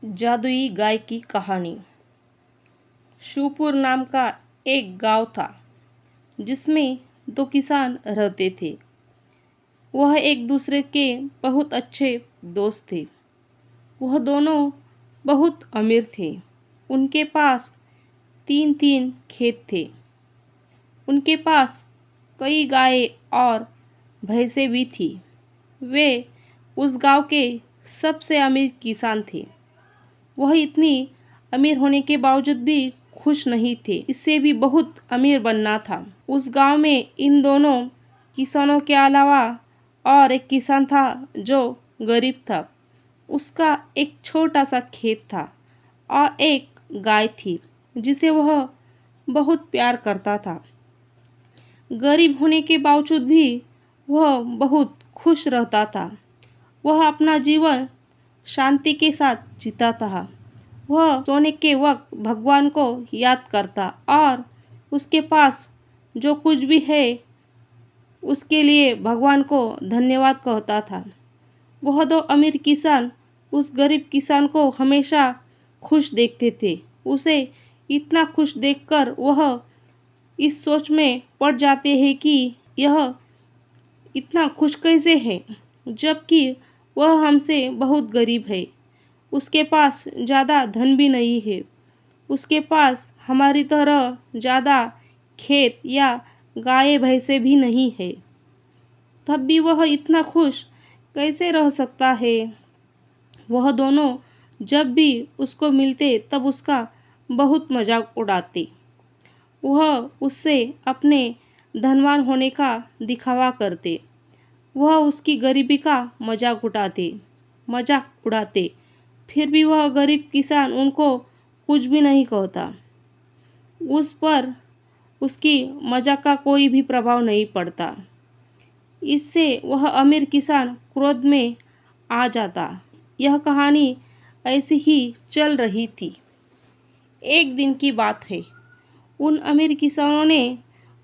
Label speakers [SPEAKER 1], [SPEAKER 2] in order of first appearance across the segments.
[SPEAKER 1] जादुई गाय की कहानी। शिवपुर नाम का एक गांव था जिसमें दो किसान रहते थे। वह एक दूसरे के बहुत अच्छे दोस्त थे। वह दोनों बहुत अमीर थे। उनके पास तीन तीन खेत थे। उनके पास कई गायें और भैंसें भी थी। वे उस गांव के सबसे अमीर किसान थे। वह इतनी अमीर होने के बावजूद भी खुश नहीं थे। इससे भी बहुत अमीर बनना था। उस गांव में इन दोनों किसानों के अलावा और एक किसान था जो गरीब था। उसका एक छोटा सा खेत था और एक गाय थी जिसे वह बहुत प्यार करता था। गरीब होने के बावजूद भी वह बहुत खुश रहता था। वह अपना जीवन शांति के साथ जीता था। वह सोने के वक्त भगवान को याद करता और उसके पास जो कुछ भी है उसके लिए भगवान को धन्यवाद कहता था। वह दो अमीर किसान उस गरीब किसान को हमेशा खुश देखते थे। उसे इतना खुश देखकर वह इस सोच में पड़ जाते हैं कि यह इतना खुश कैसे है, जबकि वह हमसे बहुत गरीब है। उसके पास ज़्यादा धन भी नहीं है। उसके पास हमारी तरह ज़्यादा खेत या गाय भैंसे भी नहीं है। तब भी वह इतना खुश कैसे रह सकता है? वह दोनों जब भी उसको मिलते तब उसका बहुत मजाक उड़ाते। वह उससे अपने धनवान होने का दिखावा करते। वह उसकी गरीबी का मजाक उड़ाते। फिर भी वह गरीब किसान उनको कुछ भी नहीं कहता। उस पर उसकी मजाक का कोई भी प्रभाव नहीं पड़ता। इससे वह अमीर किसान क्रोध में आ जाता। यह कहानी ऐसी ही चल रही थी। एक दिन की बात है। उन अमीर किसानों ने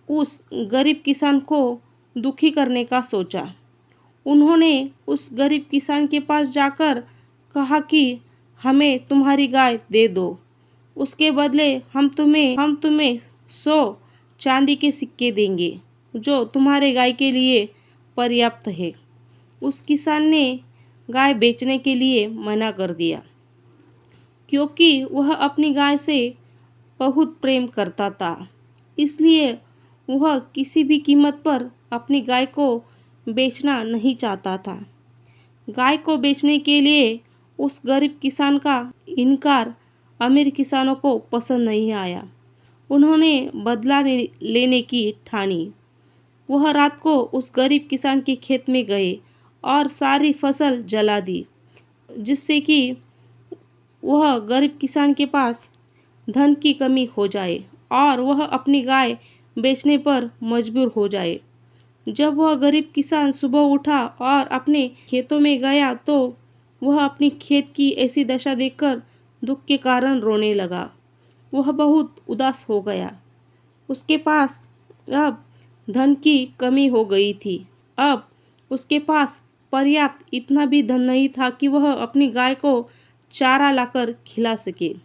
[SPEAKER 1] उस गरीब किसान को दुखी करने का सोचा। उन्होंने उस गरीब किसान के पास जाकर कहा कि हमें तुम्हारी गाय दे दो। उसके बदले हम तुम्हें 100 चांदी के सिक्के देंगे जो तुम्हारे गाय के लिए पर्याप्त है। उस किसान ने गाय बेचने के लिए मना कर दिया क्योंकि वह अपनी गाय से बहुत प्रेम करता था। इसलिए वह किसी भी कीमत पर अपनी गाय को बेचना नहीं चाहता था। गाय को बेचने के लिए उस गरीब किसान का इनकार अमीर किसानों को पसंद नहीं आया। उन्होंने बदला लेने की ठानी। वह रात को उस गरीब किसान के खेत में गए और सारी फसल जला दी, जिससे कि वह गरीब किसान के पास धन की कमी हो जाए और वह अपनी गाय बेचने पर मजबूर हो जाए। जब वह गरीब किसान सुबह उठा और अपने खेतों में गया तो वह अपनी खेत की ऐसी दशा देखकर दुख के कारण रोने लगा। वह बहुत उदास हो गया। उसके पास अब धन की कमी हो गई थी। अब उसके पास पर्याप्त इतना भी धन नहीं था कि वह अपनी गाय को चारा लाकर खिला सके।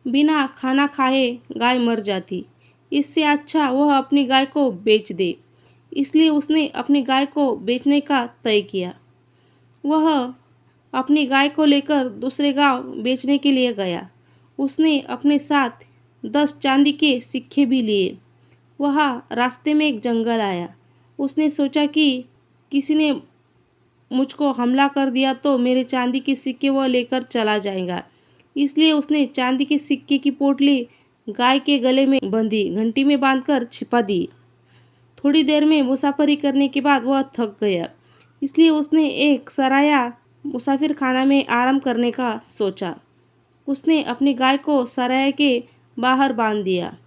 [SPEAKER 1] बिना खाना खाए गाय मर जाती। इससे अच्छा वह अपनी गाय को बेच दे। इसलिए उसने अपनी गाय को बेचने का तय किया। वह अपनी गाय को लेकर दूसरे गांव बेचने के लिए गया। उसने अपने साथ 10 चांदी के सिक्के भी लिए। वह रास्ते में एक जंगल आया। उसने सोचा कि किसी ने मुझको हमला कर दिया तो मेरे चांदी के सिक्के वह लेकर चला जाएगा। इसलिए उसने चांदी के सिक्के की पोटली गाय के गले में बंधी, घंटी में बांधकर छिपा दी। थोड़ी देर में मुसाफरी करने के बाद वह थक गया। इसलिए उसने एक सराया मुसाफिर खाना में आराम करने का सोचा। उसने अपनी गाय को सराय के बाहर बांध दिया।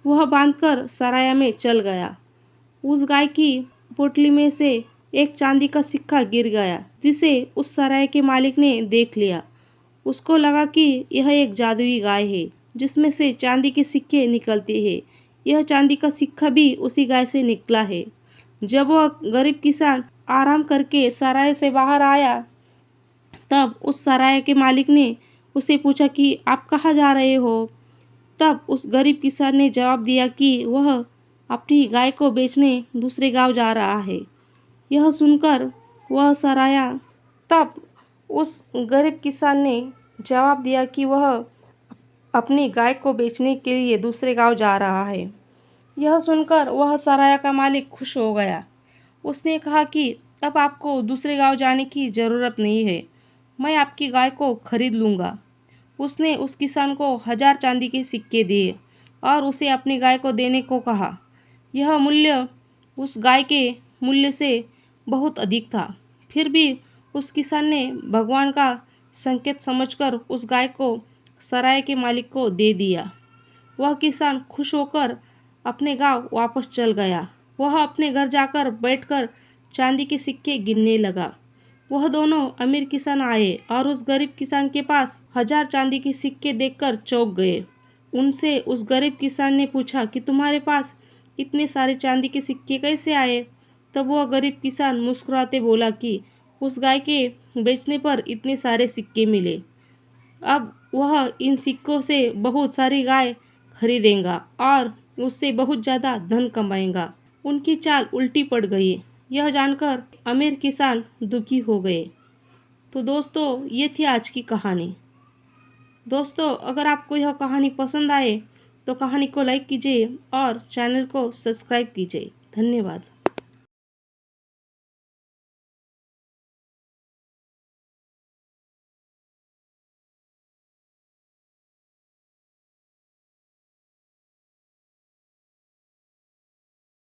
[SPEAKER 1] वह बांधकर सराय में चल गया। उस गाय की पोटली में से एक चांदी का सिक्का गिर गया, जिसे उस सराय के मालिक ने देख लिया। उसको लगा कि यह एक जादुई गाय है जिसमें से चांदी के सिक्के निकलते हैं। यह चांदी का सिक्का भी उसी गाय से निकला है। जब वह गरीब किसान आराम करके सराय से बाहर आया तब उस सराय के मालिक ने उससे पूछा कि आप कहाँ जा रहे हो? तब उस गरीब किसान ने जवाब दिया कि वह अपनी गाय को बेचने दूसरे गांव जा रहा है। यह सुनकर वह सराया तब उस गरीब किसान ने जवाब दिया कि वह अपनी गाय को बेचने के लिए दूसरे गांव जा रहा है। यह सुनकर वह सराया का मालिक खुश हो गया। उसने कहा कि अब आपको दूसरे गांव जाने की ज़रूरत नहीं है, मैं आपकी गाय को खरीद लूँगा। उसने उस किसान को 1000 चांदी के सिक्के दिए और उसे अपनी गाय को देने को कहा। यह मूल्य उस गाय के मूल्य से बहुत अधिक था। फिर भी उस किसान ने भगवान का संकेत समझकर उस गाय को सराय के मालिक को दे दिया। वह किसान खुश होकर अपने गांव वापस चल गया। वह अपने घर जाकर बैठकर चांदी के सिक्के गिनने लगा। वह दोनों अमीर किसान आए और उस गरीब किसान के पास 1000 चांदी के सिक्के देखकर चौंक गए। उनसे उस गरीब किसान ने पूछा कि तुम्हारे पास इतने सारे चांदी के सिक्के कैसे आए? तब वह गरीब किसान मुस्कुराते बोला कि उस गाय के बेचने पर इतने सारे सिक्के मिले। अब वह इन सिक्कों से बहुत सारी गाय खरीदेगा और उससे बहुत ज़्यादा धन कमाएगा। उनकी चाल उल्टी पड़ गई। यह जानकर अमीर किसान दुखी हो गए। तो दोस्तों, ये थी आज की कहानी। दोस्तों, अगर आपको यह कहानी पसंद आए तो कहानी को लाइक कीजिए और चैनल को सब्सक्राइब कीजिए। धन्यवाद।